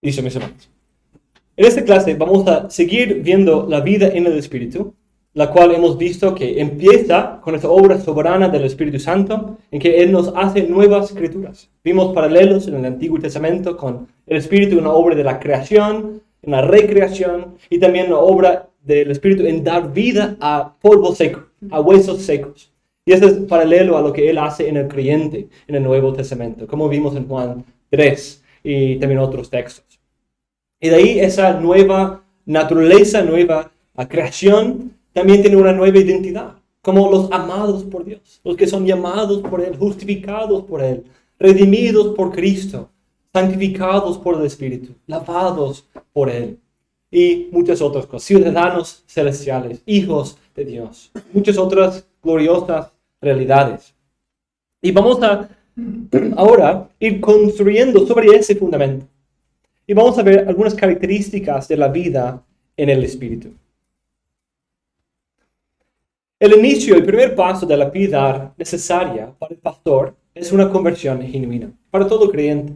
Listo, mis hermanos. En esta clase vamos a seguir viendo la vida en el Espíritu, la cual hemos visto que empieza con esa obra soberana del Espíritu Santo, en que Él nos hace nuevas criaturas. Vimos paralelos en el Antiguo Testamento con el Espíritu en la obra de la creación, en la recreación, y también la obra del Espíritu en dar vida a polvo seco, a huesos secos. Y eso es paralelo a lo que Él hace en el creyente en el Nuevo Testamento, como vimos en Juan 3 y también otros textos. Y de ahí esa nueva naturaleza, nueva creación, también tiene una nueva identidad, como los amados por Dios, los que son llamados por Él, justificados por Él, redimidos por Cristo, santificados por el Espíritu, lavados por Él, y muchas otras cosas, ciudadanos celestiales, hijos de Dios, muchas otras gloriosas realidades. Y vamos a ahora ir construyendo sobre ese fundamento. Y vamos a ver algunas características de la vida en el Espíritu. El inicio, el primer paso de la piedad necesaria para el pastor es una conversión genuina, para todo creyente.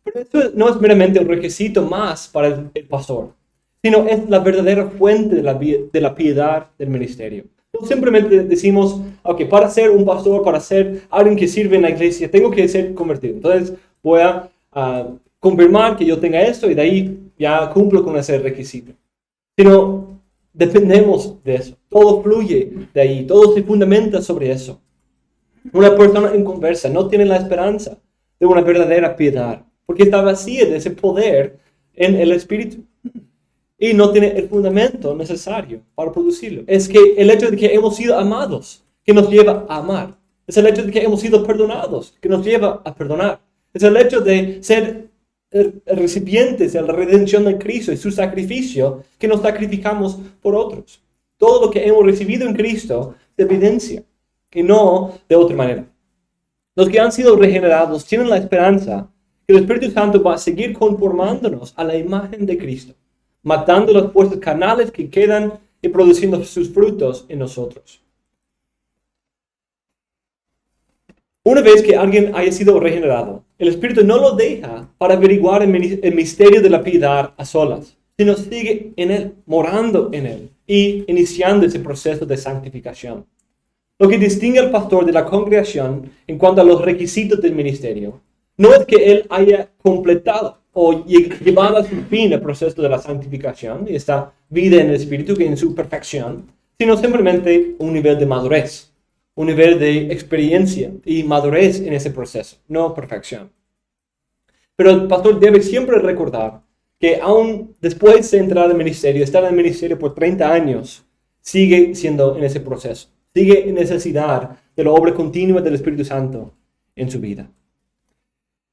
Pero esto no es meramente un requisito más para el pastor, sino es la verdadera fuente de la piedad del ministerio. No simplemente decimos, ok, para ser un pastor, para ser alguien que sirve en la iglesia, tengo que ser convertido. Entonces voy a confirmar que yo tenga esto y de ahí ya cumplo con ese requisito. Sino dependemos de eso. Todo fluye de ahí, todo se fundamenta sobre eso. Una persona inconversa no tiene la esperanza de una verdadera piedad, porque está vacía de ese poder en el Espíritu. Y no tiene el fundamento necesario para producirlo. Es que el hecho de que hemos sido amados, que nos lleva a amar. Es el hecho de que hemos sido perdonados, que nos lleva a perdonar. Es el hecho de ser recipientes de la redención de Cristo y su sacrificio, que nos sacrificamos por otros. Todo lo que hemos recibido en Cristo se evidencia, y no de otra manera. Los que han sido regenerados tienen la esperanza que el Espíritu Santo va a seguir conformándonos a la imagen de Cristo, matando las fuerzas carnales que quedan y produciendo sus frutos en nosotros. Una vez que alguien haya sido regenerado, el Espíritu no lo deja para averiguar el misterio de la piedad a solas, sino sigue en él, morando en él y iniciando ese proceso de santificación. Lo que distingue al pastor de la congregación en cuanto a los requisitos del ministerio no es que él haya completado o llevado a su fin el proceso de la santificación y esta vida en el Espíritu en su perfección, sino simplemente un nivel de madurez. Un nivel de experiencia y madurez en ese proceso, no perfección. Pero el pastor debe siempre recordar que aún después de entrar al ministerio, estar en el ministerio por 30 años, sigue siendo en ese proceso. Sigue en necesidad de la obra continua del Espíritu Santo en su vida.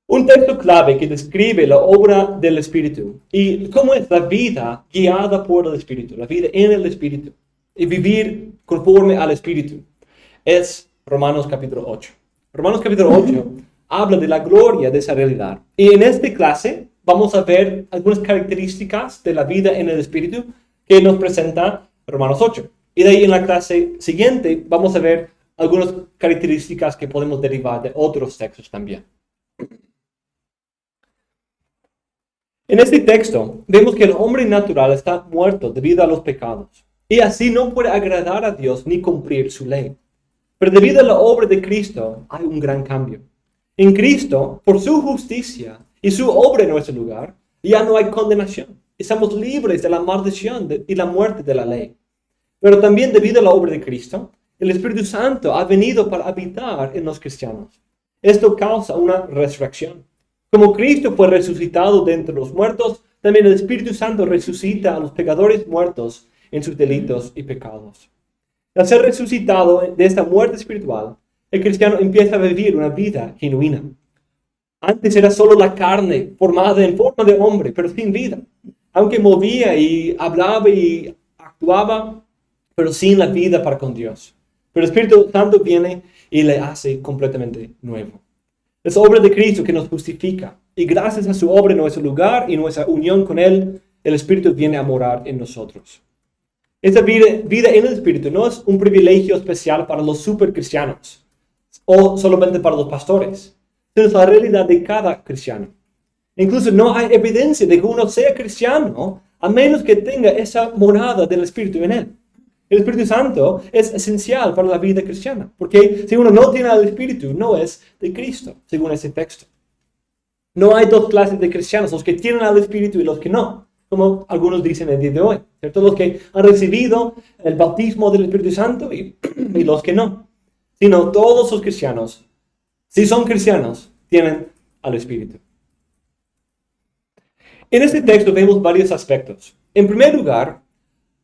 Un texto clave que describe la obra del Espíritu y cómo es la vida guiada por el Espíritu, la vida en el Espíritu y vivir conforme al Espíritu, es Romanos capítulo 8. Romanos capítulo 8 habla de la gloria de esa realidad. Y en esta clase vamos a ver algunas características de la vida en el Espíritu que nos presenta Romanos 8. Y de ahí en la clase siguiente vamos a ver algunas características que podemos derivar de otros textos también. En este texto vemos que el hombre natural está muerto debido a los pecados. Y así no puede agradar a Dios ni cumplir su ley. Pero debido a la obra de Cristo hay un gran cambio. En Cristo, por su justicia y su obra en nuestro lugar, ya no hay condenación. Estamos libres de la maldición y la muerte de la ley. Pero también debido a la obra de Cristo, el Espíritu Santo ha venido para habitar en los cristianos. Esto causa una resurrección. Como Cristo fue resucitado de entre los muertos, también el Espíritu Santo resucita a los pecadores muertos en sus delitos y pecados. Al ser resucitado de esta muerte espiritual, el cristiano empieza a vivir una vida genuina. Antes era solo la carne formada en forma de hombre, pero sin vida. Aunque movía y hablaba y actuaba, pero sin la vida para con Dios. Pero el Espíritu Santo viene y le hace completamente nuevo. Es obra de Cristo que nos justifica. Y gracias a su obra en nuestro lugar y nuestra unión con Él, el Espíritu viene a morar en nosotros. Esta vida en el Espíritu no es un privilegio especial para los supercristianos o solamente para los pastores, sino es la realidad de cada cristiano. Incluso no hay evidencia de que uno sea cristiano a menos que tenga esa morada del Espíritu en él. El Espíritu Santo es esencial para la vida cristiana, porque si uno no tiene al Espíritu, no es de Cristo, según ese texto. No hay dos clases de cristianos, los que tienen al Espíritu y los que no, como algunos dicen el día de hoy, ¿cierto? Los que han recibido el bautismo del Espíritu Santo y los que no. Sino todos los cristianos, si son cristianos, tienen al Espíritu. En este texto vemos varios aspectos. En primer lugar,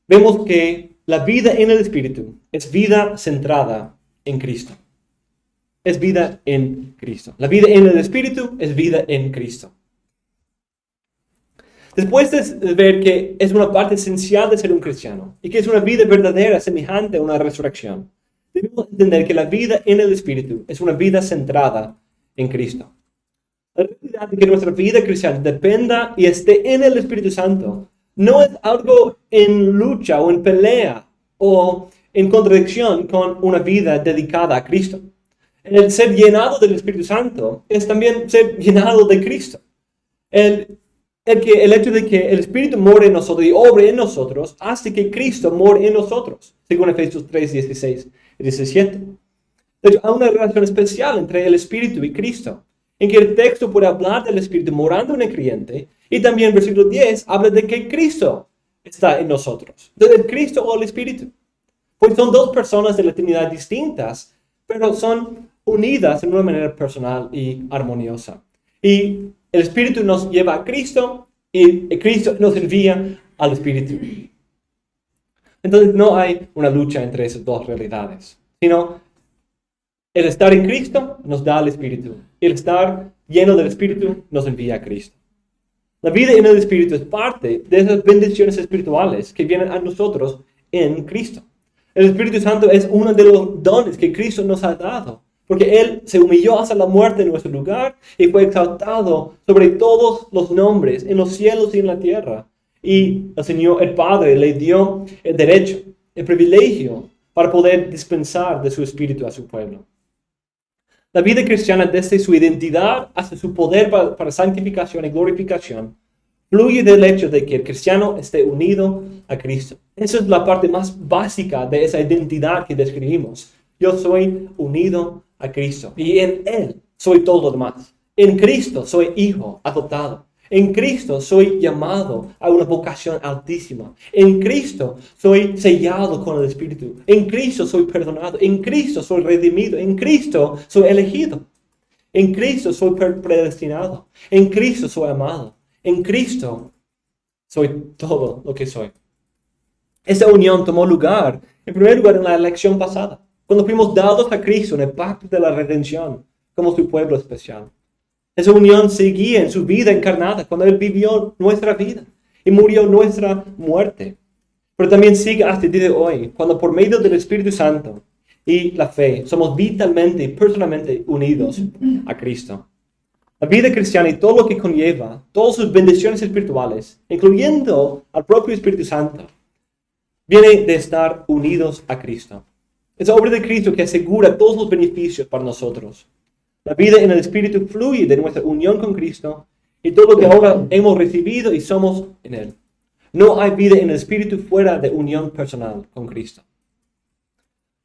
vemos que la vida en el Espíritu es vida centrada en Cristo. Es vida en Cristo. La vida en el Espíritu es vida en Cristo. Después de ver que es una parte esencial de ser un cristiano y que es una vida verdadera semejante a una resurrección, debemos entender que la vida en el Espíritu es una vida centrada en Cristo. La realidad de que nuestra vida cristiana dependa y esté en el Espíritu Santo no es algo en lucha o en pelea o en contradicción con una vida dedicada a Cristo. El ser llenado del Espíritu Santo es también ser llenado de Cristo. El hecho de que el Espíritu more en nosotros y obre en nosotros hace que Cristo more en nosotros, según Efesios 3, 16 y 17. De hecho, hay una relación especial entre el Espíritu y Cristo, en que el texto puede hablar del Espíritu morando en el creyente, y también el versículo 10 habla de que Cristo está en nosotros, del Cristo o el Espíritu. Pues son dos personas de la Trinidad distintas, pero son unidas en una manera personal y armoniosa. Y el Espíritu nos lleva a Cristo y Cristo nos envía al Espíritu. Entonces no hay una lucha entre esas dos realidades, sino el estar en Cristo nos da al Espíritu. El estar lleno del Espíritu nos envía a Cristo. La vida en el Espíritu es parte de esas bendiciones espirituales que vienen a nosotros en Cristo. El Espíritu Santo es uno de los dones que Cristo nos ha dado, porque Él se humilló hasta la muerte en nuestro lugar y fue exaltado sobre todos los nombres en los cielos y en la tierra. Y el Señor, el Padre, le dio el derecho, el privilegio para poder dispensar de su Espíritu a su pueblo. La vida cristiana, desde su identidad hasta su poder para santificación y glorificación, fluye del hecho de que el cristiano esté unido a Cristo. Esa es la parte más básica de esa identidad que describimos. Yo soy unido a Cristo y en Él soy todo lo demás. En Cristo soy hijo adoptado. En Cristo soy llamado a una vocación altísima. En Cristo soy sellado con el Espíritu. En Cristo soy perdonado. En Cristo soy redimido. En Cristo soy elegido. En Cristo soy predestinado. En Cristo soy amado. En Cristo soy todo lo que soy. Esa unión tomó lugar, en primer lugar, en la elección pasada, cuando fuimos dados a Cristo en el pacto de la redención como su pueblo especial. Esa unión seguía en su vida encarnada cuando Él vivió nuestra vida y murió nuestra muerte. Pero también sigue hasta el día de hoy, cuando por medio del Espíritu Santo y la fe somos vitalmente y personalmente unidos a Cristo. La vida cristiana y todo lo que conlleva, todas sus bendiciones espirituales, incluyendo al propio Espíritu Santo, viene de estar unidos a Cristo. Es la obra de Cristo que asegura todos los beneficios para nosotros. La vida en el Espíritu fluye de nuestra unión con Cristo y todo lo que ahora hemos recibido y somos en Él. No hay vida en el Espíritu fuera de unión personal con Cristo.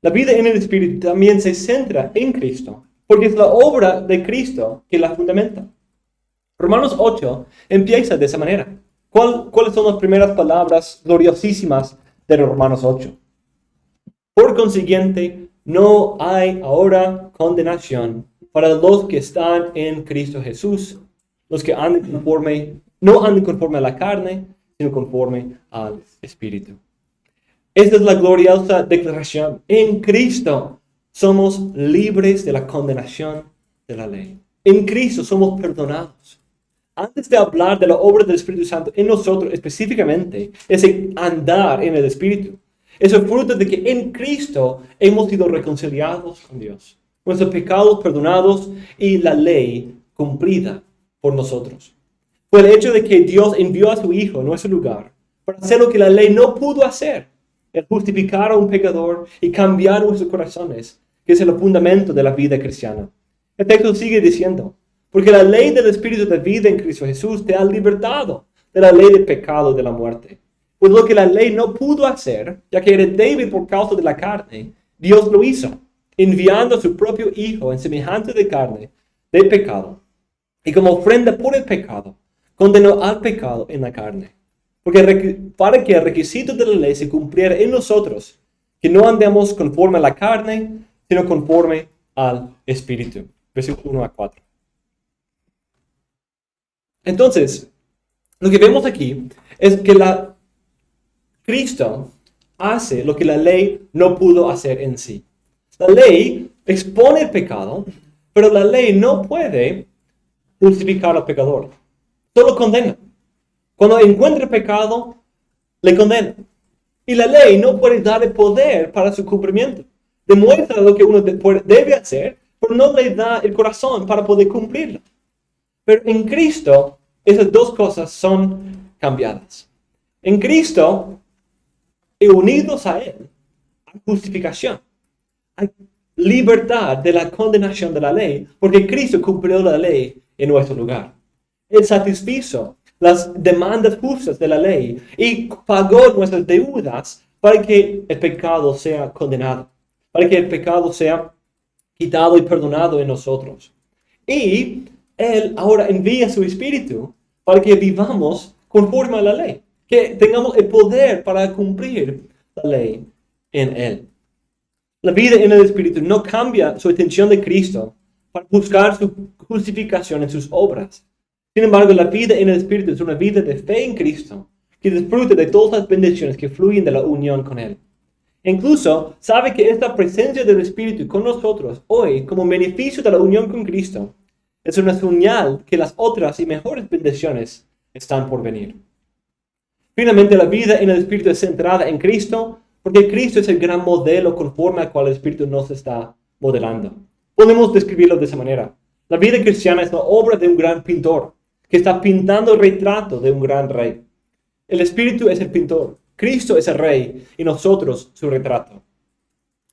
La vida en el Espíritu también se centra en Cristo, porque es la obra de Cristo que la fundamenta. Romanos 8 empieza de esa manera. ¿Cuáles son las primeras palabras gloriosísimas de Romanos 8? Por consiguiente, no hay ahora condenación para los que están en Cristo Jesús, los que no andan conforme a la carne, sino conforme al Espíritu. Esta es la gloriosa declaración. En Cristo somos libres de la condenación de la ley. En Cristo somos perdonados. Antes de hablar de la obra del Espíritu Santo en nosotros específicamente, ese andar en el Espíritu, es el fruto de que en Cristo hemos sido reconciliados con Dios. Nuestros pecados perdonados y la ley cumplida por nosotros. Fue el hecho de que Dios envió a su Hijo en nuestro lugar para hacer lo que la ley no pudo hacer, el justificar a un pecador y cambiar nuestros corazones, que es el fundamento de la vida cristiana. El texto sigue diciendo, Porque la ley del Espíritu de vida en Cristo Jesús te ha libertado de la ley del pecado y de la muerte. Pues lo que la ley no pudo hacer, ya que era débil por causa de la carne, Dios lo hizo, enviando a su propio Hijo en semejanza de carne, de pecado. Y como ofrenda por el pecado, condenó al pecado en la carne. Porque para que el requisito de la ley se cumpliera en nosotros, que no andemos conforme a la carne, sino conforme al Espíritu. Versículo 1 a 4. Entonces, lo que vemos aquí es que Cristo hace lo que la ley no pudo hacer en sí. La ley expone el pecado, pero la ley no puede justificar al pecador. Solo condena. Cuando encuentra pecado, le condena. Y la ley no puede darle poder para su cumplimiento. Demuestra lo que uno debe hacer, pero no le da el corazón para poder cumplirlo. Pero en Cristo, esas dos cosas son cambiadas. En Cristo, unidos a Él, hay justificación. Hay libertad de la condenación de la ley, porque Cristo cumplió la ley en nuestro lugar. Él satisfizo las demandas justas de la ley y pagó nuestras deudas para que el pecado sea condenado, para que el pecado sea quitado y perdonado en nosotros. Y Él ahora envía su Espíritu para que vivamos conforme a la ley, que tengamos el poder para cumplir la ley en Él. La vida en el Espíritu no cambia su atención de Cristo para buscar su justificación en sus obras. Sin embargo, la vida en el Espíritu es una vida de fe en Cristo, que disfruta de todas las bendiciones que fluyen de la unión con Él. Incluso sabe que esta presencia del Espíritu con nosotros hoy, como beneficio de la unión con Cristo, es una señal que las otras y mejores bendiciones están por venir. Finalmente, la vida en el Espíritu es centrada en Cristo, porque Cristo es el gran modelo conforme al cual el Espíritu nos está modelando. Podemos describirlo de esa manera. La vida cristiana es la obra de un gran pintor, que está pintando el retrato de un gran rey. El Espíritu es el pintor, Cristo es el rey y nosotros su retrato.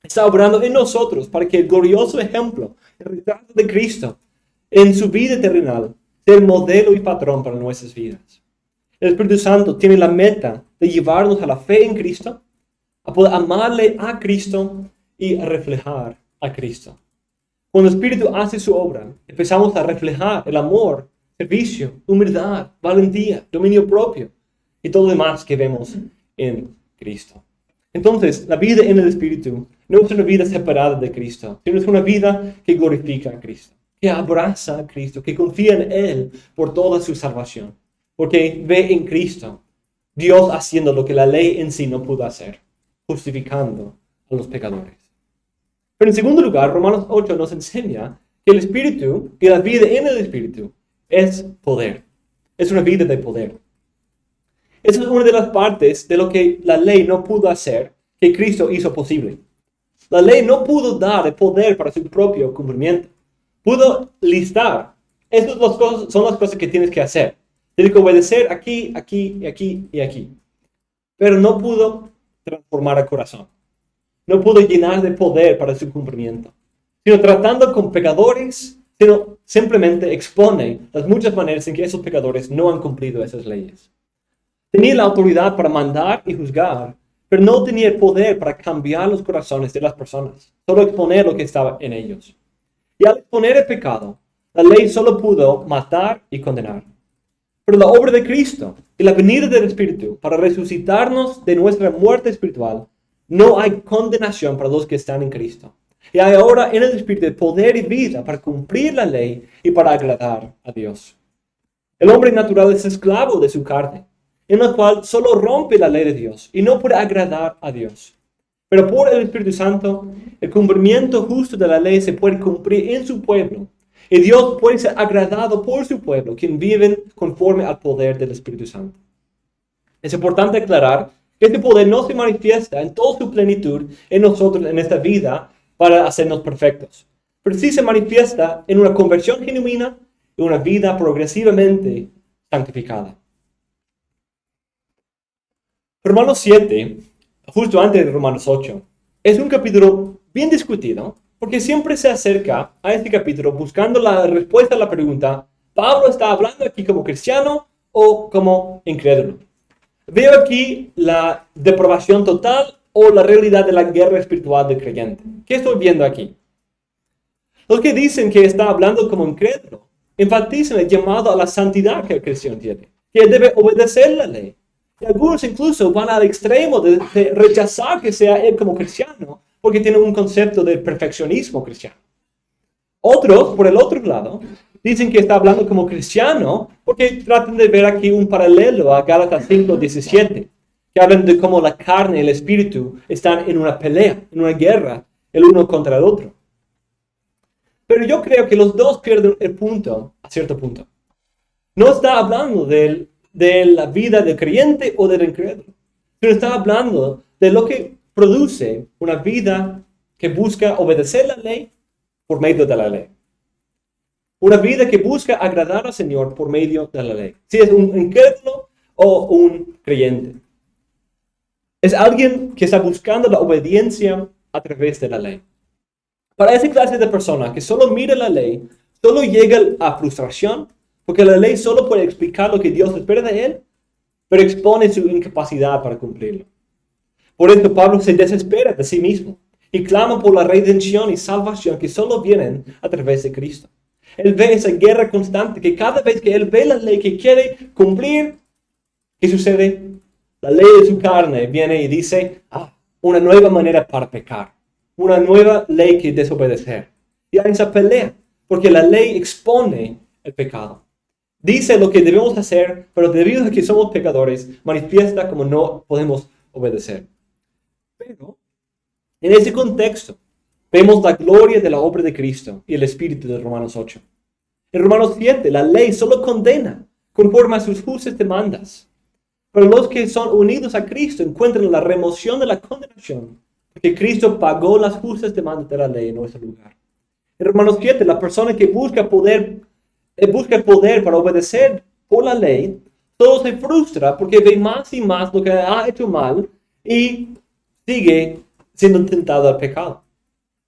Está obrando en nosotros para que el glorioso ejemplo, el retrato de Cristo en su vida terrenal, sea el modelo y patrón para nuestras vidas. El Espíritu Santo tiene la meta de llevarnos a la fe en Cristo, a poder amarle a Cristo y a reflejar a Cristo. Cuando el Espíritu hace su obra, empezamos a reflejar el amor, servicio, humildad, valentía, dominio propio y todo lo demás que vemos en Cristo. Entonces, la vida en el Espíritu no es una vida separada de Cristo, sino es una vida que glorifica a Cristo, que abraza a Cristo, que confía en Él por toda su salvación, porque ve en Cristo Dios haciendo lo que la ley en sí no pudo hacer, justificando a los pecadores. Pero en segundo lugar, Romanos 8 nos enseña que el Espíritu, que la vida en el Espíritu, es poder. Es una vida de poder. Esa es una de las partes de lo que la ley no pudo hacer, que Cristo hizo posible. La ley no pudo dar el poder para su propio cumplimiento. Pudo listar. Esas son las cosas que tienes que hacer. Tienes que obedecer aquí, aquí, y aquí, y aquí. Pero no pudo transformar el corazón. No pudo llenar de poder para su cumplimiento. Sino tratando con pecadores, sino simplemente expone las muchas maneras en que esos pecadores no han cumplido esas leyes. Tenía la autoridad para mandar y juzgar, pero no tenía el poder para cambiar los corazones de las personas, solo exponer lo que estaba en ellos. Y al exponer el pecado, la ley solo pudo matar y condenar. Pero la obra de Cristo y la venida del Espíritu para resucitarnos de nuestra muerte espiritual, no hay condenación para los que están en Cristo. Y hay ahora en el Espíritu poder y vida para cumplir la ley y para agradar a Dios. El hombre natural es esclavo de su carne, en la cual solo rompe la ley de Dios y no puede agradar a Dios. Pero por el Espíritu Santo, el cumplimiento justo de la ley se puede cumplir en su pueblo. Y Dios puede ser agradado por su pueblo, quien viven conforme al poder del Espíritu Santo. Es importante aclarar que este poder no se manifiesta en toda su plenitud en nosotros en esta vida para hacernos perfectos, pero sí se manifiesta en una conversión genuina y una vida progresivamente santificada. Romanos 7, justo antes de Romanos 8, es un capítulo bien discutido Porque siempre se acerca a este capítulo buscando la respuesta a la pregunta, ¿Pablo está hablando aquí como cristiano o como incrédulo? Veo aquí la deprobación total o la realidad de la guerra espiritual del creyente. ¿Qué estoy viendo aquí? Los que dicen que está hablando como incrédulo enfatizan el llamado a la santidad que el cristiano tiene, que él debe obedecer la ley. Y algunos incluso van al extremo de rechazar que sea él como cristiano, porque tienen un concepto de perfeccionismo cristiano. Otros, por el otro lado, dicen que está hablando como cristiano porque tratan de ver aquí un paralelo a Gálatas 5:17, que hablan de cómo la carne y el espíritu están en una pelea, en una guerra, el uno contra el otro. Pero yo creo que los dos pierden el punto a cierto punto. No está hablando de la vida del creyente o del incrédulo, pero está hablando de lo que produce una vida que busca obedecer la ley por medio de la ley. Una vida que busca agradar al Señor por medio de la ley. Si es un incrédulo o un creyente. Es alguien que está buscando la obediencia a través de la ley. Para esa clase de persona que solo mira la ley, solo llega a frustración, porque la ley solo puede explicar lo que Dios espera de él, pero expone su incapacidad para cumplirlo. Por eso Pablo se desespera de sí mismo y clama por la redención y salvación que solo vienen a través de Cristo. Él ve esa guerra constante que cada vez que él ve la ley que quiere cumplir, ¿qué sucede? La ley de su carne viene y dice, una nueva manera para pecar, una nueva ley que desobedecer. Y hay esa pelea, porque la ley expone el pecado. Dice lo que debemos hacer, pero debido a que somos pecadores, manifiesta como no podemos obedecer. Pero, en ese contexto, vemos la gloria de la obra de Cristo y el espíritu de Romanos 8. En Romanos 7, la ley solo condena conforme a sus justas demandas. Pero los que son unidos a Cristo encuentran la remoción de la condenación, porque Cristo pagó las justas demandas de la ley en nuestro lugar. En Romanos 7, la persona que busca el poder para obedecer por la ley, todo se frustra porque ve más y más lo que ha hecho mal y sigue siendo tentado al pecado.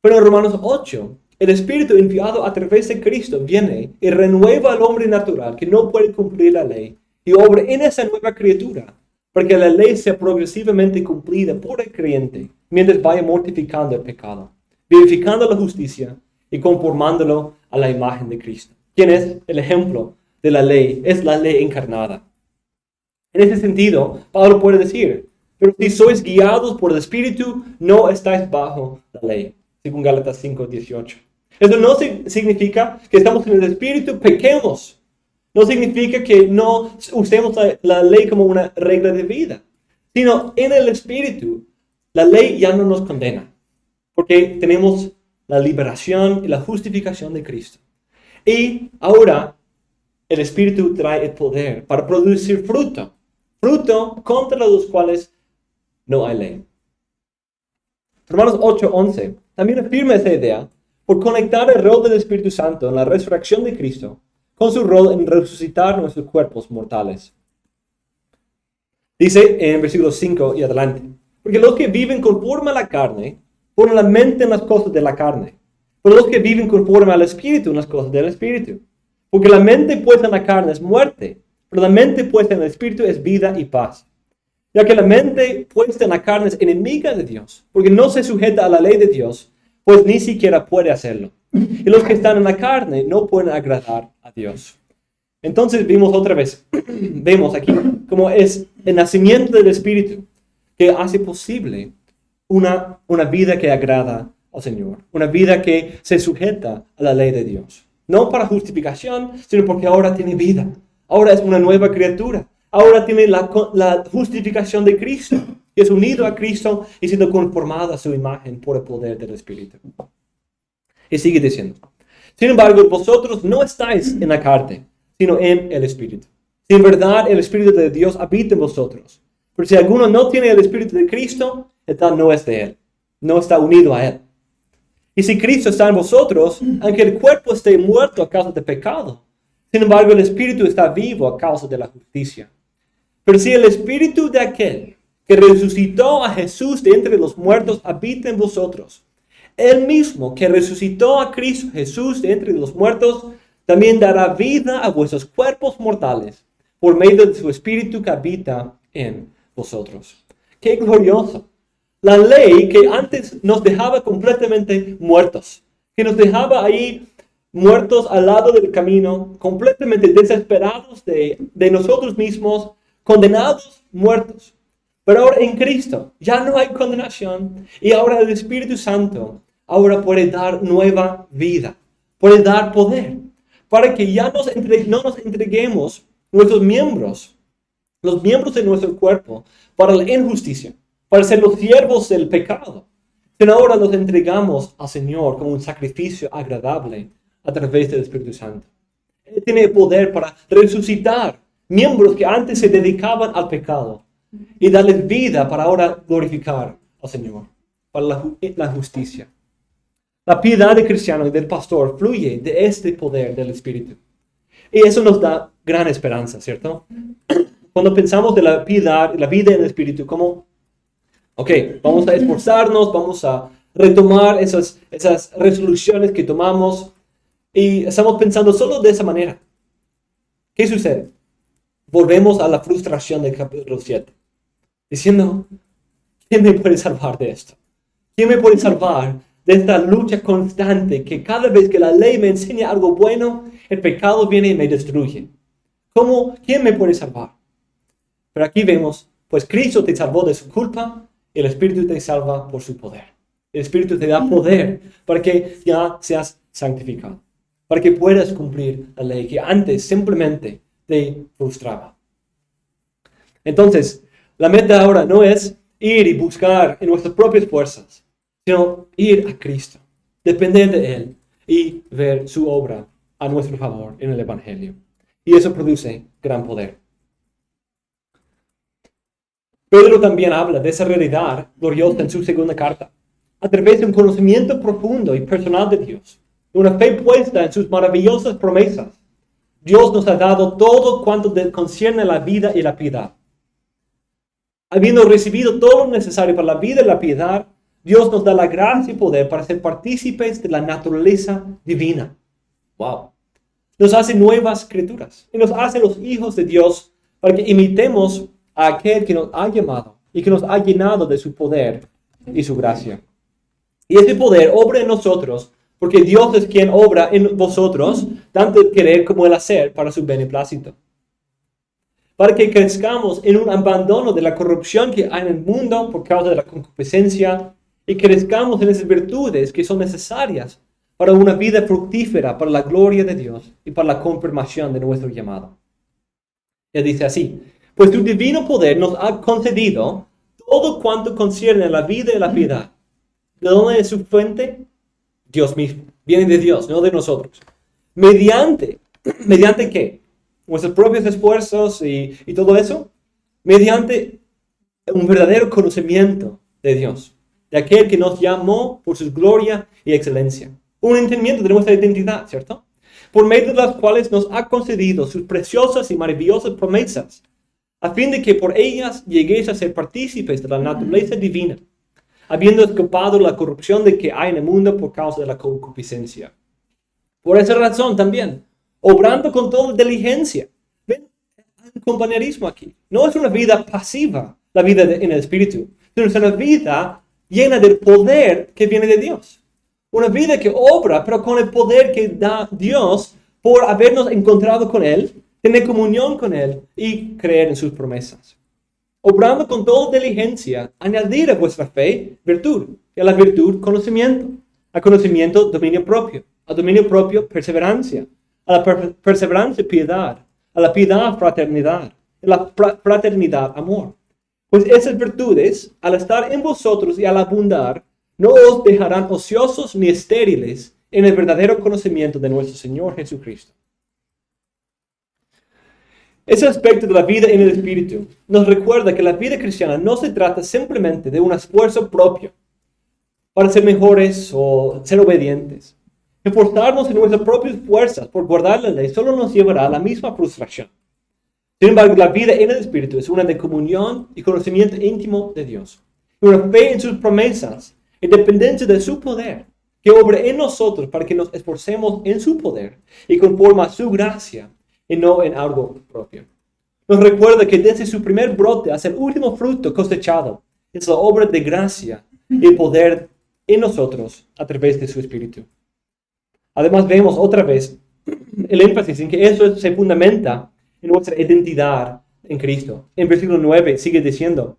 Pero en Romanos 8, el Espíritu enviado a través de Cristo viene y renueva al hombre natural que no puede cumplir la ley y obra en esa nueva criatura, para que la ley sea progresivamente cumplida por el creyente mientras vaya mortificando el pecado, vivificando la justicia y conformándolo a la imagen de Cristo. ¿Quién es el ejemplo de la ley? Es la ley encarnada. En ese sentido, Pablo puede decir, pero si sois guiados por el Espíritu, no estáis bajo la ley, según Gálatas 5:18. Eso no significa que estamos en el Espíritu, pequemos. No significa que no usemos la ley como una regla de vida, sino en el Espíritu, la ley ya no nos condena, porque tenemos la liberación y la justificación de Cristo. Y ahora el Espíritu trae el poder para producir fruto contra los cuales no hay ley. Romanos 8:11 también afirma esa idea por conectar el rol del Espíritu Santo en la resurrección de Cristo con su rol en resucitar nuestros cuerpos mortales. Dice en versículos 5 y adelante, porque los que viven conforme a la carne ponen la mente en las cosas de la carne, pero los que viven conforme al Espíritu en las cosas del Espíritu. Porque la mente puesta en la carne es muerte, pero la mente puesta en el Espíritu es vida y paz. Ya que la mente puesta en la carne es enemiga de Dios, porque no se sujeta a la ley de Dios, pues ni siquiera puede hacerlo. Y los que están en la carne no pueden agradar a Dios. Entonces vemos aquí cómo es el nacimiento del Espíritu que hace posible una vida que agrada al Señor, una vida que se sujeta a la ley de Dios. No para justificación, sino porque ahora tiene vida. Ahora es una nueva criatura. Ahora tiene la justificación de Cristo, que es unido a Cristo y siendo conformado a su imagen por el poder del Espíritu. Y sigue diciendo, sin embargo, vosotros no estáis en la carne, sino en el Espíritu. Si en verdad el Espíritu de Dios habita en vosotros. Pero si alguno no tiene el Espíritu de Cristo, tal no es de él. No está unido a él. Y si Cristo está en vosotros, aunque el cuerpo esté muerto a causa del pecado, sin embargo el Espíritu está vivo a causa de la justicia. Pero si el Espíritu de aquel que resucitó a Jesús de entre los muertos habita en vosotros, Él mismo que resucitó a Cristo Jesús de entre los muertos, también dará vida a vuestros cuerpos mortales por medio de su Espíritu que habita en vosotros. ¡Qué glorioso! La ley que antes nos dejaba completamente muertos, que nos dejaba ahí muertos al lado del camino, completamente desesperados de nosotros mismos, condenados, muertos. Pero ahora en Cristo ya no hay condenación y ahora el Espíritu Santo ahora puede dar nueva vida, puede dar poder, para que ya no nos entreguemos nuestros miembros, los miembros de nuestro cuerpo, para la injusticia, para ser los siervos del pecado, sino ahora los entregamos al Señor como un sacrificio agradable a través del Espíritu Santo. Él tiene poder para resucitar miembros que antes se dedicaban al pecado y darles vida para ahora glorificar al Señor, para la justicia. La piedad del cristiano y del pastor fluye de este poder del Espíritu. Y eso nos da gran esperanza, ¿cierto? Cuando pensamos de la piedad y la vida en el Espíritu, como, ok, vamos a esforzarnos, vamos a retomar esas resoluciones que tomamos y estamos pensando solo de esa manera. ¿Qué sucede? Volvemos a la frustración del capítulo 7, diciendo, ¿quién me puede salvar de esto? ¿Quién me puede salvar de esta lucha constante que cada vez que la ley me enseña algo bueno, el pecado viene y me destruye? ¿Quién me puede salvar? Pero aquí vemos, pues Cristo te salvó de su culpa y el Espíritu te salva por su poder. El Espíritu te da poder para que ya seas santificado, para que puedas cumplir la ley que antes simplemente te frustraba. Entonces, la meta ahora no es ir y buscar en nuestras propias fuerzas, sino ir a Cristo, depender de Él y ver su obra a nuestro favor en el Evangelio. Y eso produce gran poder. Pedro también habla de esa realidad gloriosa en su segunda carta, a través de un conocimiento profundo y personal de Dios, de una fe puesta en sus maravillosas promesas. Dios nos ha dado todo cuanto concierne a la vida y la piedad. Habiendo recibido todo lo necesario para la vida y la piedad, Dios nos da la gracia y poder para ser partícipes de la naturaleza divina. ¡Wow! Nos hace nuevas criaturas y nos hace los hijos de Dios para que imitemos a aquel que nos ha llamado y que nos ha llenado de su poder y su gracia. Y ese poder obra en nosotros porque Dios es quien obra en vosotros, tanto el querer como el hacer para su beneplácito. Para que crezcamos en un abandono de la corrupción que hay en el mundo por causa de la concupiscencia y crezcamos en esas virtudes que son necesarias para una vida fructífera, para la gloria de Dios y para la confirmación de nuestro llamado. Él dice así, pues tu divino poder nos ha concedido todo cuanto concierne a la vida y la piedad. ¿De dónde es su fuente? Dios mismo. Viene de Dios, no de nosotros. ¿Mediante qué? Nuestros propios esfuerzos y todo eso. Mediante un verdadero conocimiento de Dios, de aquel que nos llamó por su gloria y excelencia. Un entendimiento de nuestra identidad, ¿cierto? Por medio de las cuales nos ha concedido sus preciosas y maravillosas promesas, a fin de que por ellas lleguéis a ser partícipes de la naturaleza divina, habiendo escapado la corrupción de que hay en el mundo por causa de la concupiscencia. Por esa razón también, obrando con toda diligencia. Ven, el compañerismo aquí. No es una vida pasiva, la vida en el Espíritu, sino es una vida llena del poder que viene de Dios. Una vida que obra, pero con el poder que da Dios por habernos encontrado con Él, tener comunión con Él y creer en sus promesas. Obrando con toda diligencia, añadir a vuestra fe virtud, y a la virtud conocimiento, a conocimiento dominio propio, a dominio propio perseverancia, a la perseverancia piedad, a la piedad fraternidad, a la fraternidad amor. Pues esas virtudes, al estar en vosotros y al abundar, no os dejarán ociosos ni estériles en el verdadero conocimiento de nuestro Señor Jesucristo. Ese aspecto de la vida en el Espíritu nos recuerda que la vida cristiana no se trata simplemente de un esfuerzo propio para ser mejores o ser obedientes. Esforzarnos en nuestras propias fuerzas por guardar la ley solo nos llevará a la misma frustración. Sin embargo, la vida en el Espíritu es una de comunión y conocimiento íntimo de Dios. Una fe en sus promesas en dependencia de su poder, que obre en nosotros para que nos esforcemos en su poder y conforme a su gracia y no en algo propio. Nos recuerda que desde su primer brote hasta el último fruto cosechado es la obra de gracia y poder en nosotros a través de su Espíritu. Además vemos otra vez el énfasis en que eso se fundamenta en nuestra identidad en Cristo. En versículo 9 sigue diciendo,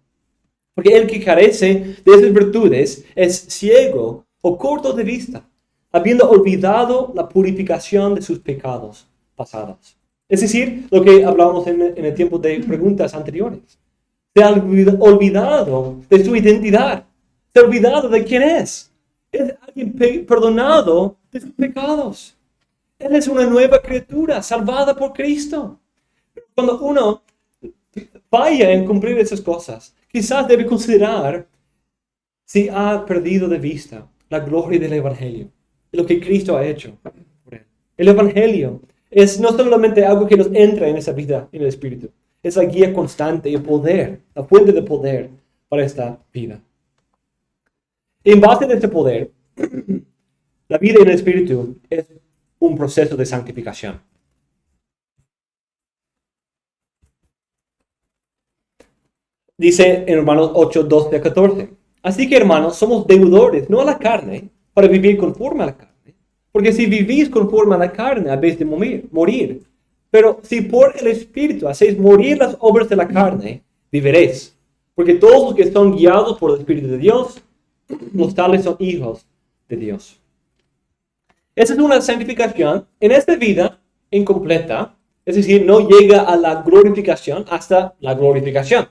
porque el que carece de esas virtudes es ciego o corto de vista, habiendo olvidado la purificación de sus pecados pasados. Es decir, lo que hablábamos en el tiempo de preguntas anteriores. Se ha olvidado de su identidad. Se ha olvidado de quién es. Es alguien perdonado de sus pecados. Él es una nueva criatura, salvada por Cristo. Cuando uno falla en cumplir esas cosas, quizás debe considerar si ha perdido de vista la gloria del Evangelio, lo que Cristo ha hecho por él. El Evangelio es no solamente algo que nos entra en esa vida, en el Espíritu, es la guía constante y el poder, la fuente de poder para esta vida. En base a este poder, la vida en el Espíritu es un proceso de santificación. Dice en Romanos 8, 12 a 14. Así que, hermanos, somos deudores, no a la carne, para vivir conforme a la carne. Porque si vivís conforme a la carne, habéis de morir. Pero si por el Espíritu hacéis morir las obras de la carne, viviréis. Porque todos los que son guiados por el Espíritu de Dios, los tales son hijos de Dios. Esa es una santificación en esta vida incompleta. Es decir, no llega a la glorificación hasta la glorificación.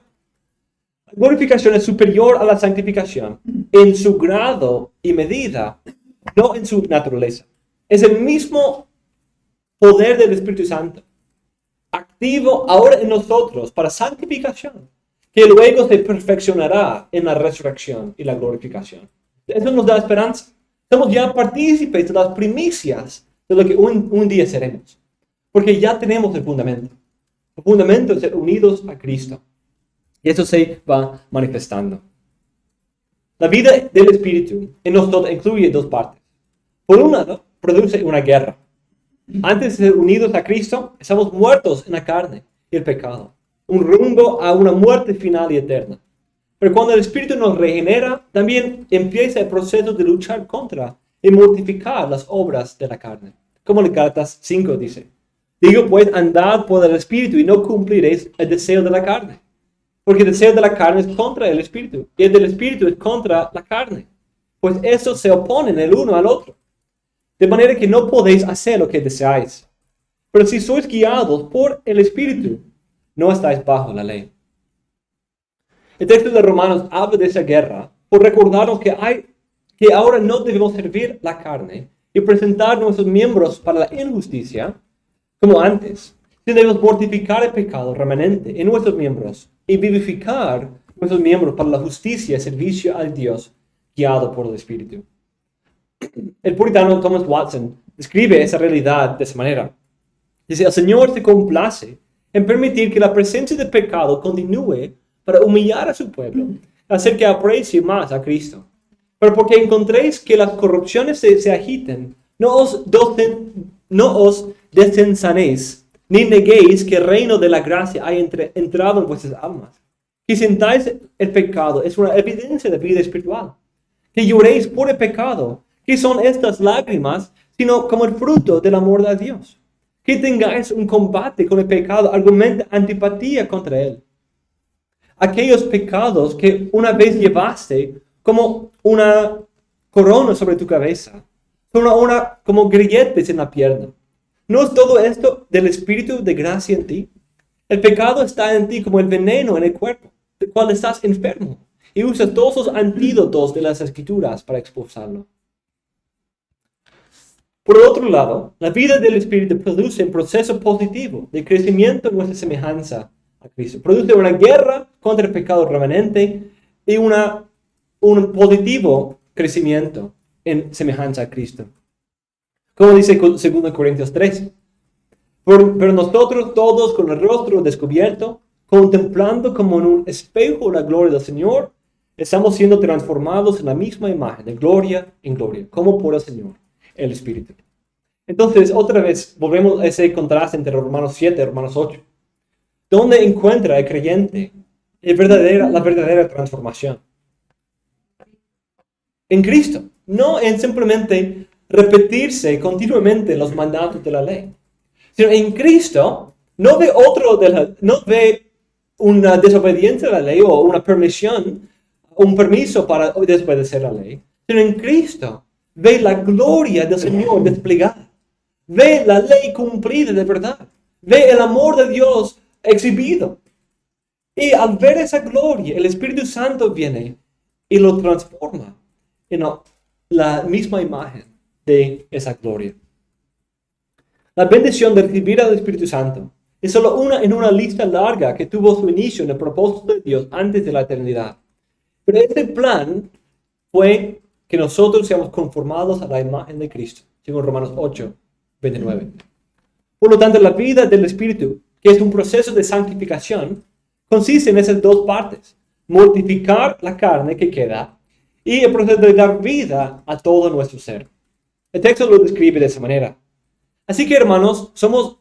La glorificación es superior a la santificación en su grado y medida, no en su naturaleza. Es el mismo poder del Espíritu Santo, activo ahora en nosotros para santificación, que luego se perfeccionará en la resurrección y la glorificación. Eso nos da esperanza. Somos ya partícipes de las primicias de lo que un día seremos, porque ya tenemos el fundamento. El fundamento es ser unidos a Cristo. Y eso se va manifestando. La vida del Espíritu en nosotros incluye dos partes. Por un lado, produce una guerra. Antes de ser unidos a Cristo, estamos muertos en la carne y el pecado. Un rumbo a una muerte final y eterna. Pero cuando el Espíritu nos regenera, también empieza el proceso de luchar contra y mortificar las obras de la carne. Como en Gálatas 5 dice. Digo pues, andad por el Espíritu y no cumpliréis el deseo de la carne. Porque el deseo de la carne es contra el Espíritu, y el del Espíritu es contra la carne. Pues estos se oponen el uno al otro. De manera que no podéis hacer lo que deseáis. Pero si sois guiados por el Espíritu, no estáis bajo la ley. El texto de Romanos habla de esa guerra por recordarnos que ahora no debemos servir la carne y presentar nuestros miembros para la injusticia como antes. Debemos mortificar el pecado remanente en nuestros miembros y vivificar nuestros miembros para la justicia y servicio al Dios guiado por el Espíritu. El puritano Thomas Watson describe esa realidad de esa manera. Dice, el Señor se complace en permitir que la presencia del pecado continúe para humillar a su pueblo, hacer que aprecie más a Cristo. Pero porque encontréis que las corrupciones se agiten, no os desensanéis, ni neguéis que el reino de la gracia haya entrado en vuestras almas. Que sintáis el pecado es una evidencia de vida espiritual. Que lloréis por el pecado, que son estas lágrimas, sino como el fruto del amor de Dios. Que tengáis un combate con el pecado, argumenta antipatía contra él. Aquellos pecados que una vez llevaste como una corona sobre tu cabeza, como grilletes en la pierna. ¿No es todo esto del Espíritu de gracia en ti? El pecado está en ti como el veneno en el cuerpo, del cual estás enfermo, y usas todos los antídotos de las Escrituras para expulsarlo. Por otro lado, la vida del Espíritu produce un proceso positivo de crecimiento en nuestra semejanza a Cristo. Produce una guerra contra el pecado remanente y un positivo crecimiento en semejanza a Cristo. Como dice 2 Corintios 3. Pero nosotros todos con el rostro descubierto, contemplando como en un espejo la gloria del Señor, estamos siendo transformados en la misma imagen, de gloria en gloria, como por el Señor, el Espíritu. Entonces, otra vez, volvemos a ese contraste entre Romanos 7 y Romanos 8. ¿Dónde encuentra el creyente la verdadera transformación? En Cristo, no en simplemente repetirse continuamente los mandatos de la ley, sino en Cristo no ve una desobediencia a la ley o una permisión, un permiso para desobedecer la ley, sino en Cristo ve la gloria del Señor desplegada, ve la ley cumplida de verdad, ve el amor de Dios exhibido. Y al ver esa gloria, el Espíritu Santo viene y lo transforma en la misma imagen de esa gloria. La bendición de recibir al Espíritu Santo es solo una en una lista larga que tuvo su inicio en el propósito de Dios antes de la eternidad. Pero este plan fue que nosotros seamos conformados a la imagen de Cristo, según Romanos 8, 29. Por lo tanto, la vida del Espíritu, que es un proceso de santificación, consiste en esas dos partes: mortificar la carne que queda y el proceso de dar vida a todo nuestro ser. El texto lo describe de esa manera. Así que, hermanos, somos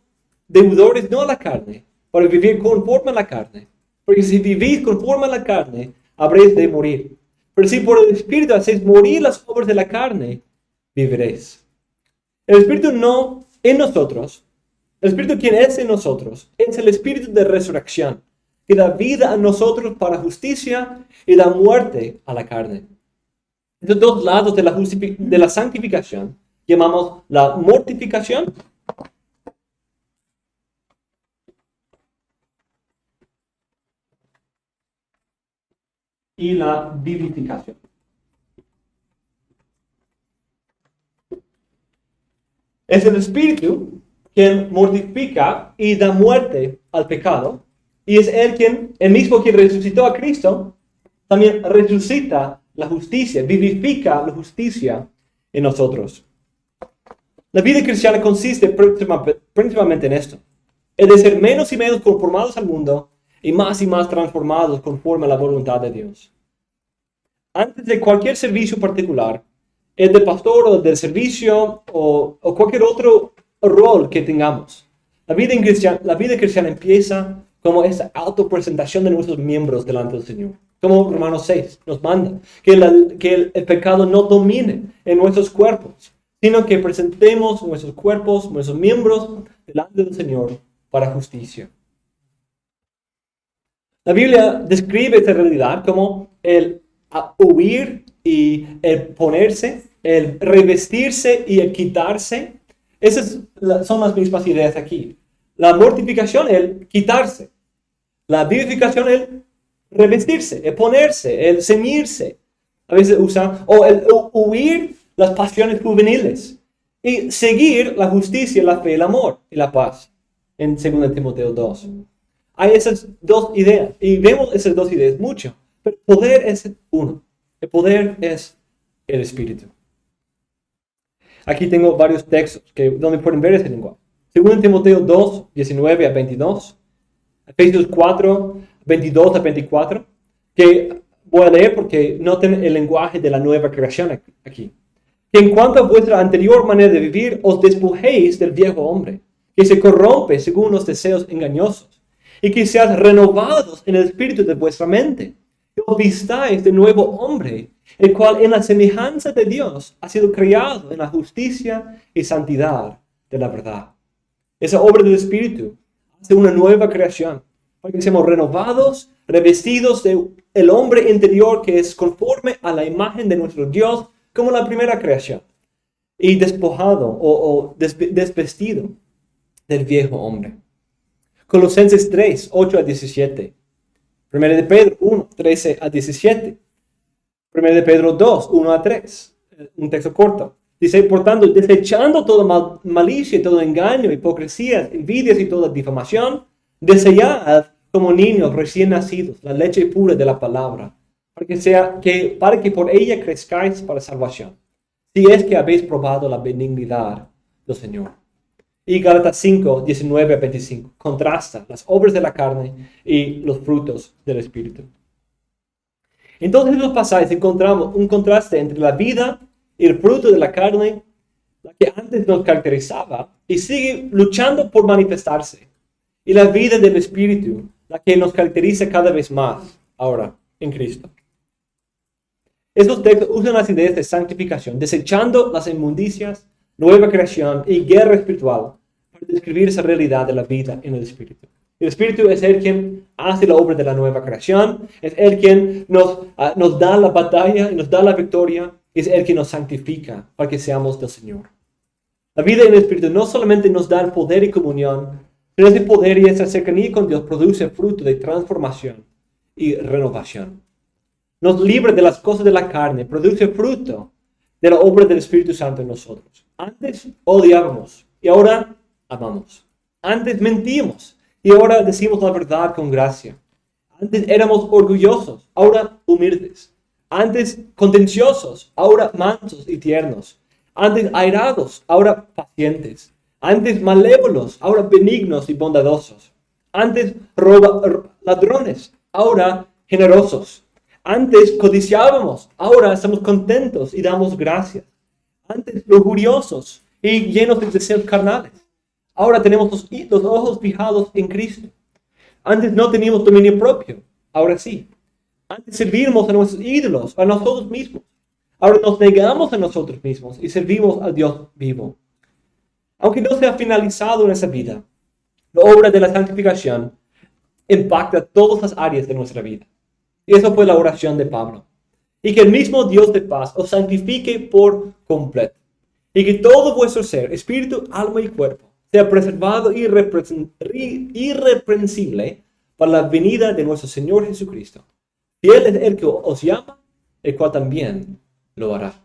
deudores no a la carne, para vivir conforme a la carne. Porque si vivís conforme a la carne, habréis de morir. Pero si por el Espíritu hacéis morir las obras de la carne, viviréis. El Espíritu no en nosotros, el Espíritu quien es en nosotros, es el Espíritu de resurrección, que da vida a nosotros para justicia y da muerte a la carne. Estos dos lados de la santificación llamamos la mortificación y la vivificación. Es el Espíritu quien mortifica y da muerte al pecado, y es el mismo quien resucitó a Cristo, también resucita la justicia, vivifica la justicia en nosotros. La vida cristiana consiste principalmente en esto: es de ser menos y menos conformados al mundo y más transformados conforme a la voluntad de Dios. Antes de cualquier servicio particular, el de pastor o del servicio o cualquier otro rol que tengamos, la vida cristiana empieza como esa autopresentación de nuestros miembros delante del Señor. Como Romanos 6 nos manda que el pecado no domine en nuestros cuerpos, sino que presentemos nuestros cuerpos, nuestros miembros delante del Señor para justicia. La Biblia describe esta realidad como el huir y el ponerse, el revestirse y el quitarse. Esas son las mismas ideas aquí. La mortificación, el quitarse. La vivificación, el revestirse, el ponerse, el ceñirse. A veces usan, o el huir las pasiones juveniles y seguir la justicia, la fe, el amor y la paz. En 2 Timoteo 2. Hay esas dos ideas y vemos esas dos ideas mucho. Pero el poder es uno. El poder es el Espíritu. Aquí tengo varios textos donde pueden ver ese lenguaje. 2 Timoteo 2, 19 a 22. Efesios 4, 22 a 24. Que voy a leer porque noten el lenguaje de la nueva creación aquí. Que en cuanto a vuestra anterior manera de vivir, os despojéis del viejo hombre, que se corrompe según los deseos engañosos, y que seáis renovados en el espíritu de vuestra mente, y os vistáis de nuevo hombre, el cual en la semejanza de Dios ha sido creado en la justicia y santidad de la verdad. Esa obra del Espíritu hace una nueva creación, para que seamos renovados, revestidos del hombre interior que es conforme a la imagen de nuestro Dios, como la primera creación, y despojado o desvestido del viejo hombre. Colosenses 3, 8 a 17. 1 de Pedro 1, 13 a 17. 1 de Pedro 2, 1 a 3. Un texto corto. Dice, por tanto, desechando toda malicia, todo engaño, hipocresía, envidias y toda difamación, desead como niños recién nacidos la leche pura de la palabra, para que por ella crezcáis para salvación, si es que habéis probado la benignidad del Señor. Y Gálatas 5, 19 a 25 contrasta las obras de la carne y los frutos del Espíritu. En todos estos pasajes encontramos un contraste entre la vida y el fruto de la carne, la que antes nos caracterizaba y sigue luchando por manifestarse, y la vida del Espíritu, la que nos caracteriza cada vez más ahora en Cristo. Estos textos usan las ideas de santificación, desechando las inmundicias, nueva creación y guerra espiritual para describir esa realidad de la vida en el Espíritu. El Espíritu es el quien hace la obra de la nueva creación, es el quien nos da la batalla y nos da la victoria, es el que nos santifica para que seamos del Señor. La vida en el Espíritu no solamente nos da el poder y comunión, pero ese poder y esa cercanía con Dios produce fruto de transformación y renovación. Nos libra de las cosas de la carne, produce fruto de la obra del Espíritu Santo en nosotros. Antes odiábamos y ahora amamos. Antes mentíamos y ahora decimos la verdad con gracia. Antes éramos orgullosos, ahora humildes. Antes contenciosos, ahora mansos y tiernos. Antes airados, ahora pacientes. Antes malévolos, ahora benignos y bondadosos. Antes ladrones, ahora generosos. Antes codiciábamos, ahora estamos contentos y damos gracias. Antes lujuriosos y llenos de deseos carnales. Ahora tenemos los ojos fijados en Cristo. Antes no teníamos dominio propio, ahora sí. Antes servimos a nuestros ídolos, a nosotros mismos. Ahora nos negamos a nosotros mismos y servimos al Dios vivo. Aunque no se ha finalizado en esa vida, la obra de la santificación impacta todas las áreas de nuestra vida. Y eso fue la oración de Pablo. Y que el mismo Dios de paz os santifique por completo. Y que todo vuestro ser, espíritu, alma y cuerpo, sea preservado irreprensible para la venida de nuestro Señor Jesucristo. Fiel es el que os llama, el cual también lo hará.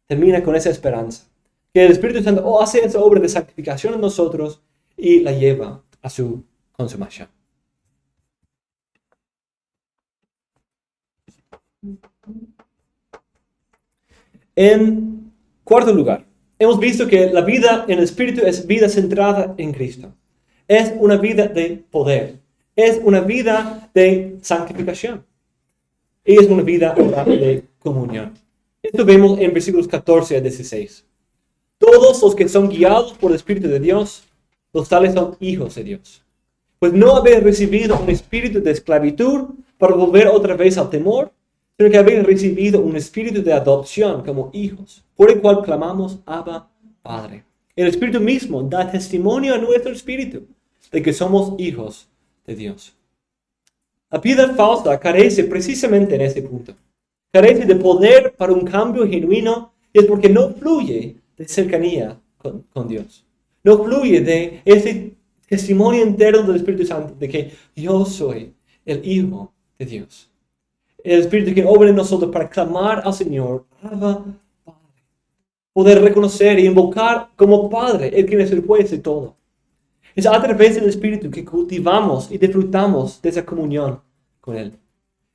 Termina con esa esperanza. Que el Espíritu Santo hace esa obra de santificación en nosotros y la lleva a su consumación. En cuarto lugar, hemos visto que la vida en el Espíritu es vida centrada en Cristo. Es una vida de poder. Es una vida de santificación. Y es una vida de comunión. Esto vemos en versículos 14 a 16. Todos los que son guiados por el Espíritu de Dios, los tales son hijos de Dios. Pues no habéis recibido un espíritu de esclavitud para volver otra vez al temor, sino que habéis recibido un espíritu de adopción como hijos, por el cual clamamos, Abba, Padre. El Espíritu mismo da testimonio a nuestro espíritu de que somos hijos de Dios. La piedad falsa carece precisamente en este punto. Carece de poder para un cambio genuino y es porque no fluye de cercanía con Dios. No fluye de ese testimonio interno del Espíritu Santo de que yo soy el Hijo de Dios. El Espíritu que obra en nosotros para clamar al Señor, Abba, Padre. Poder reconocer y invocar como Padre, el que es el juez de todo. Es a través del Espíritu que cultivamos y disfrutamos de esa comunión con Él.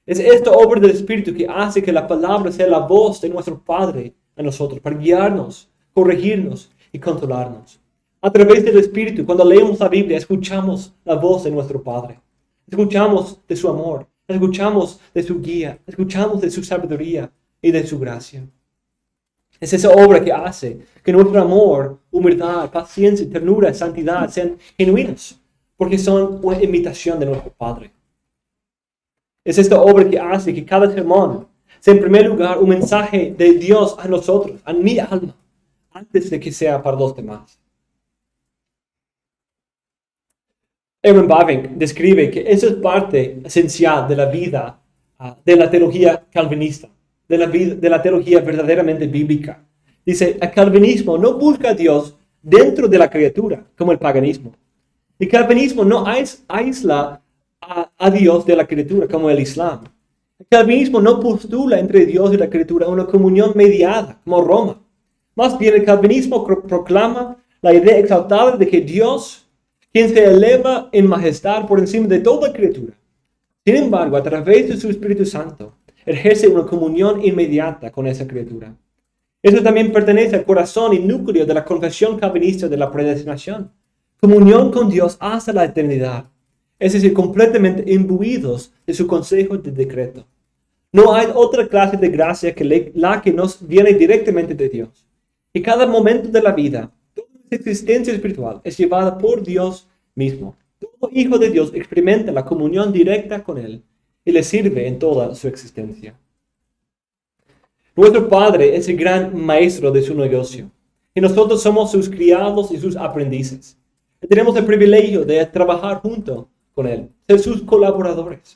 Es esta obra del Espíritu que hace que la palabra sea la voz de nuestro Padre a nosotros, para guiarnos, corregirnos y controlarnos. A través del Espíritu, cuando leemos la Biblia, escuchamos la voz de nuestro Padre. Escuchamos de su amor, escuchamos de su guía, escuchamos de su sabiduría y de su gracia. Es esa obra que hace que nuestro amor, humildad, paciencia, ternura, santidad sean genuinos, porque son una imitación de nuestro Padre. Es esta obra que hace que cada sermón sea en primer lugar un mensaje de Dios a nosotros, a mi alma, antes de que sea para los demás. Aaron Bavinck describe que eso es parte esencial de la vida de la teología calvinista, de la teología verdaderamente bíblica. Dice, el calvinismo no busca a Dios dentro de la criatura, como el paganismo. El calvinismo no aísla a Dios de la criatura, como el Islam. El calvinismo no postula entre Dios y la criatura una comunión mediada, como Roma. Más bien, el calvinismo proclama la idea exaltada de que Dios, quien se eleva en majestad por encima de toda criatura, sin embargo, a través de su Espíritu Santo, ejerce una comunión inmediata con esa criatura. Eso también pertenece al corazón y núcleo de la confesión calvinista de la predestinación. Comunión con Dios hasta la eternidad. Es decir, completamente imbuidos de su consejo de decreto. No hay otra clase de gracia que la que nos viene directamente de Dios. Y cada momento de la vida, toda nuestra existencia espiritual es llevada por Dios mismo. Todo hijo de Dios experimenta la comunión directa con Él y le sirve en toda su existencia. Nuestro Padre es el gran maestro de su negocio y nosotros somos sus criados y sus aprendices. Y tenemos el privilegio de trabajar junto con Él, ser sus colaboradores.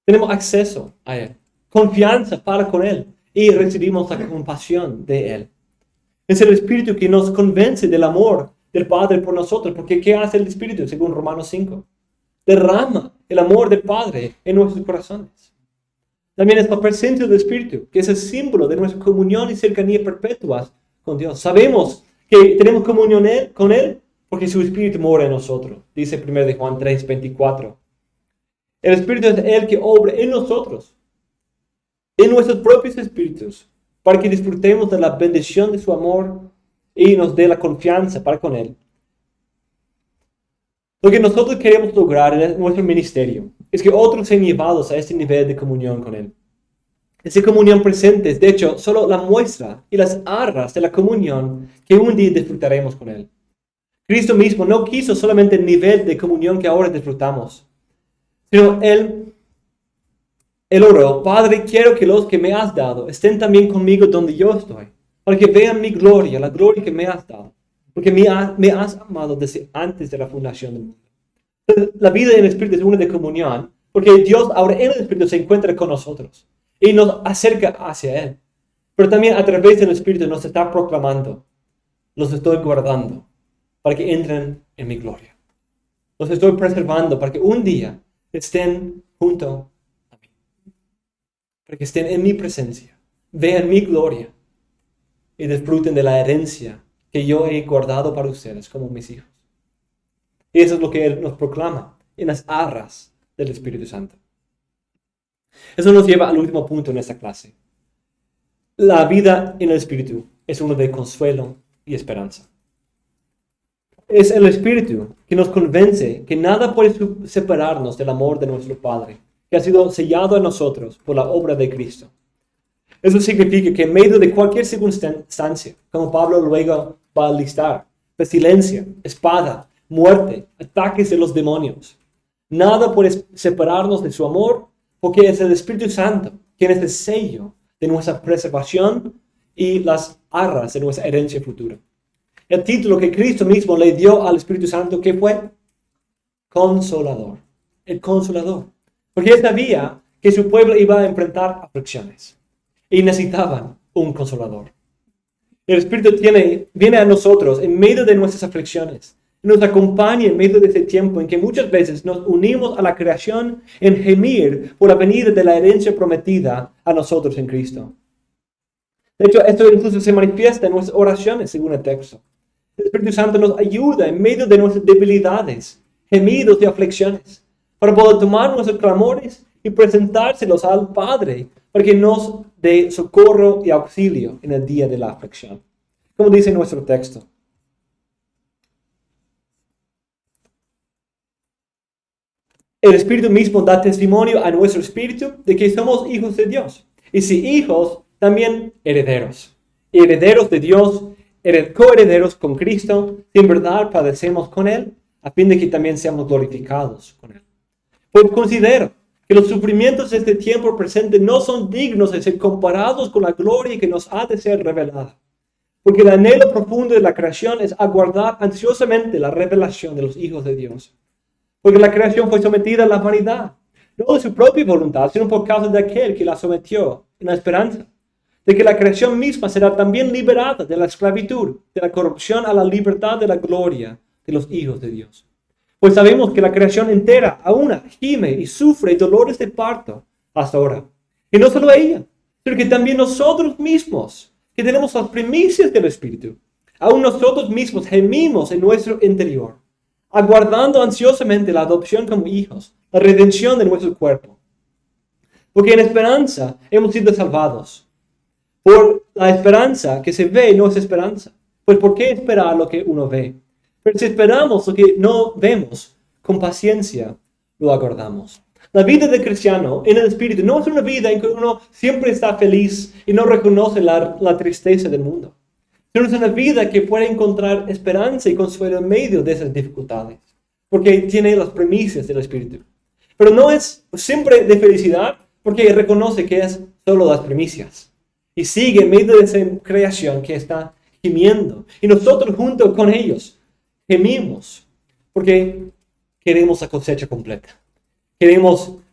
Tenemos acceso a Él, confianza para con Él y recibimos la compasión de Él. Es el Espíritu que nos convence del amor del Padre por nosotros, porque ¿qué hace el Espíritu según Romanos 5? Derrama el amor del Padre en nuestros corazones. También es la presencia del Espíritu, que es el símbolo de nuestra comunión y cercanía perpetuas con Dios. Sabemos que tenemos comunión con Él porque su Espíritu mora en nosotros, dice 1 de Juan 3:24. El Espíritu es el que obra en nosotros, en nuestros propios espíritus, para que disfrutemos de la bendición de su amor y nos dé la confianza para con Él. Lo que nosotros queremos lograr en nuestro ministerio es que otros sean llevados a este nivel de comunión con Él. Esa comunión presente es, de hecho, solo la muestra y las arras de la comunión que un día disfrutaremos con Él. Cristo mismo no quiso solamente el nivel de comunión que ahora disfrutamos, sino Él oró: Padre, quiero que los que me has dado estén también conmigo donde yo estoy, para que vean mi gloria, la gloria que me has dado, porque me has amado desde antes de la fundación del mundo. La vida en el Espíritu es una de comunión, porque Dios ahora en el Espíritu se encuentra con nosotros y nos acerca hacia Él. Pero también a través del Espíritu nos está proclamando: los estoy guardando para que entren en mi gloria. Los estoy preservando para que un día estén junto a mí, para que estén en mi presencia, vean mi gloria y disfruten de la herencia que yo he guardado para ustedes como mis hijos. Y eso es lo que Él nos proclama en las arras del Espíritu Santo. Eso nos lleva al último punto en esta clase. La vida en el Espíritu es uno de consuelo y esperanza. Es el Espíritu que nos convence que nada puede separarnos del amor de nuestro Padre, que ha sido sellado en nosotros por la obra de Cristo. Eso significa que en medio de cualquier circunstancia, como Pablo luego va a listar, pestilencia, espada, muerte, ataques de los demonios, nada puede separarnos de su amor, porque es el Espíritu Santo quien es el sello de nuestra preservación y las arras de nuestra herencia futura. El título que Cristo mismo le dio al Espíritu Santo, ¿qué fue? Consolador. El Consolador. Porque él sabía que su pueblo iba a enfrentar aflicciones y necesitaban un Consolador. El Espíritu viene a nosotros en medio de nuestras aflicciones. Nos acompaña en medio de ese tiempo en que muchas veces nos unimos a la creación en gemir por la venida de la herencia prometida a nosotros en Cristo. De hecho, esto incluso se manifiesta en nuestras oraciones, según el texto. El Espíritu Santo nos ayuda en medio de nuestras debilidades, gemidos y aflicciones, para poder tomar nuestros clamores y presentárselos al Padre, para que nos dé socorro y auxilio en el día de la aflicción. Como dice nuestro texto. El Espíritu mismo da testimonio a nuestro espíritu de que somos hijos de Dios. Y si hijos, también herederos. Herederos de Dios, coherederos con Cristo, si en verdad padecemos con Él, a fin de que también seamos glorificados con Él. Pues considero que los sufrimientos de este tiempo presente no son dignos de ser comparados con la gloria que nos ha de ser revelada. Porque el anhelo profundo de la creación es aguardar ansiosamente la revelación de los hijos de Dios. Porque la creación fue sometida a la vanidad, no de su propia voluntad, sino por causa de aquel que la sometió, en la esperanza de que la creación misma será también liberada de la esclavitud, de la corrupción a la libertad de la gloria de los hijos de Dios. Pues sabemos que la creación entera aún gime y sufre dolores de parto hasta ahora. Y no solo ella, sino que también nosotros mismos, que tenemos las primicias del Espíritu, aún nosotros mismos gemimos en nuestro interior, aguardando ansiosamente la adopción como hijos, la redención de nuestro cuerpo. Porque en esperanza hemos sido salvados. Por la esperanza que se ve no es esperanza. Pues ¿por qué esperar lo que uno ve? Pero si esperamos lo que no vemos, con paciencia lo aguardamos. La vida de cristiano en el Espíritu no es una vida en que uno siempre está feliz y no reconoce la tristeza del mundo. Sino es una vida que puede encontrar esperanza y consuelo en medio de esas dificultades. Porque tiene las premisas del Espíritu. Pero no es siempre de felicidad porque reconoce que es solo las primicias. Y sigue en medio de esa creación que está gimiendo. Y nosotros junto con ellos gemimos porque queremos la cosecha completa.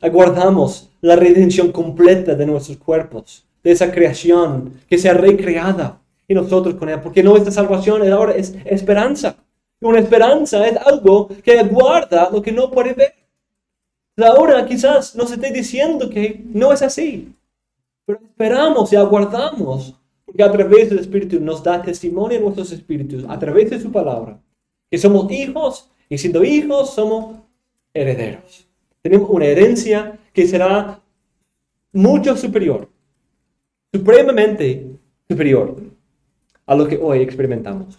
Aguardamos la redención completa de nuestros cuerpos, de esa creación que sea recreada y nosotros con ella, porque nuestra salvación ahora es esperanza. Una esperanza es algo que aguarda lo que no puede ver. Ahora quizás nos esté diciendo que no es así, pero esperamos y aguardamos, porque a través del Espíritu nos da testimonio en nuestros espíritus, a través de su palabra, que somos hijos, y siendo hijos somos herederos. Tenemos una herencia que será mucho superior, supremamente superior a lo que hoy experimentamos.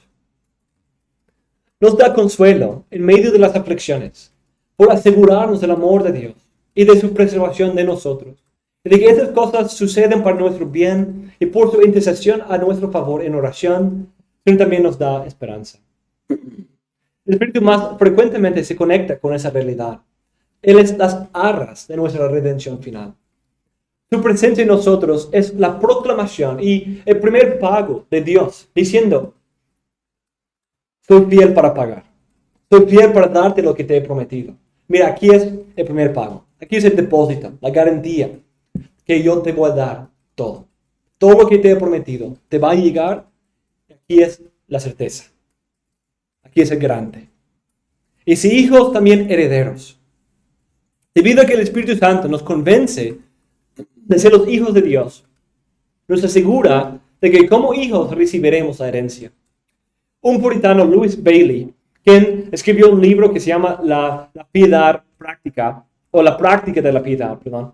Nos da consuelo en medio de las aflicciones por asegurarnos del amor de Dios y de su preservación de nosotros, y de que esas cosas suceden para nuestro bien y por su intercesión a nuestro favor en oración, pero también nos da esperanza. El Espíritu más frecuentemente se conecta con esa realidad. Él es las arras de nuestra redención final. Su presencia en nosotros es la proclamación y el primer pago de Dios, diciendo: soy fiel para pagar. Soy fiel para darte lo que te he prometido. Mira, aquí es el primer pago. Aquí es el depósito, la garantía que yo te voy a dar todo. Todo lo que te he prometido te va a llegar. Aquí es la certeza. Aquí es el garante. Y si hijos, también herederos. Debido a que el Espíritu Santo nos convence de ser los hijos de Dios, nos asegura de que como hijos recibiremos la herencia. Un puritano, Louis Bailey, quien escribió un libro que se llama La piedad práctica, o La práctica de la piedad, perdón.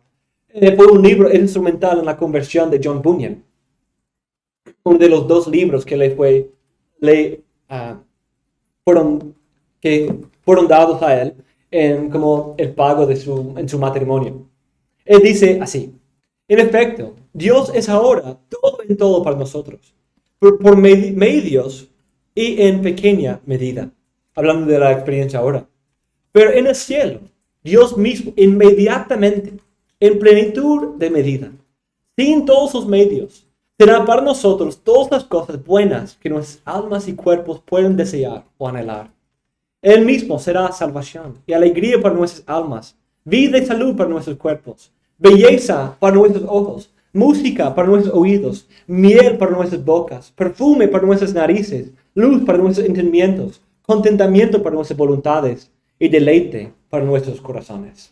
Fue un libro instrumental en la conversión de John Bunyan. Uno de los 2 libros que fueron dados a él como el pago en su matrimonio. Él dice así: en efecto, Dios es ahora todo en todo para nosotros, por medios y en pequeña medida, hablando de la experiencia ahora. Pero en el cielo, Dios mismo, inmediatamente, en plenitud de medida, sin todos sus medios, será para nosotros todas las cosas buenas que nuestras almas y cuerpos pueden desear o anhelar. Él mismo será salvación y alegría para nuestras almas, vida y salud para nuestros cuerpos, belleza para nuestros ojos, música para nuestros oídos, miel para nuestras bocas, perfume para nuestras narices, luz para nuestros entendimientos, contentamiento para nuestras voluntades y deleite para nuestros corazones.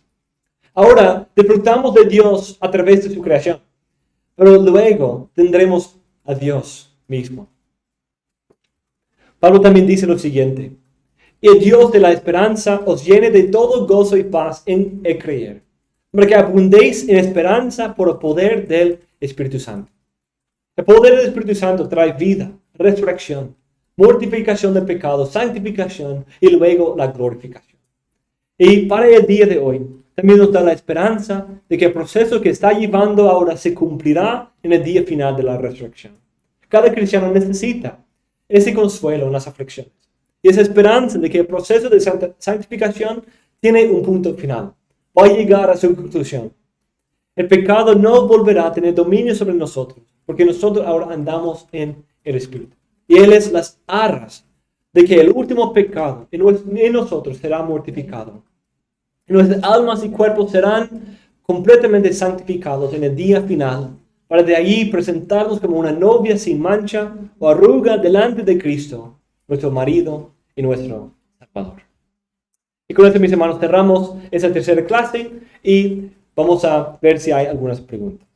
Ahora disfrutamos de Dios a través de su creación, pero luego tendremos a Dios mismo. Pablo también dice lo siguiente: y el Dios de la esperanza os llene de todo gozo y paz en el creer, para que abundéis en esperanza por el poder del Espíritu Santo. El poder del Espíritu Santo trae vida, resurrección, mortificación del pecado, santificación y luego la glorificación. Y para el día de hoy, también nos da la esperanza de que el proceso que está llevando ahora se cumplirá en el día final de la resurrección. Cada cristiano necesita ese consuelo en las aflicciones y esa esperanza de que el proceso de santificación tiene un punto final. Va a llegar a su conclusión. El pecado no volverá a tener dominio sobre nosotros, porque nosotros ahora andamos en el Espíritu. Y Él es las arras de que el último pecado en nosotros será mortificado. Nuestras almas y cuerpos serán completamente santificados en el día final, para de allí presentarnos como una novia sin mancha o arruga delante de Cristo, nuestro marido y nuestro Salvador. Y con esto, mis hermanos, cerramos esa tercera clase y vamos a ver si hay algunas preguntas.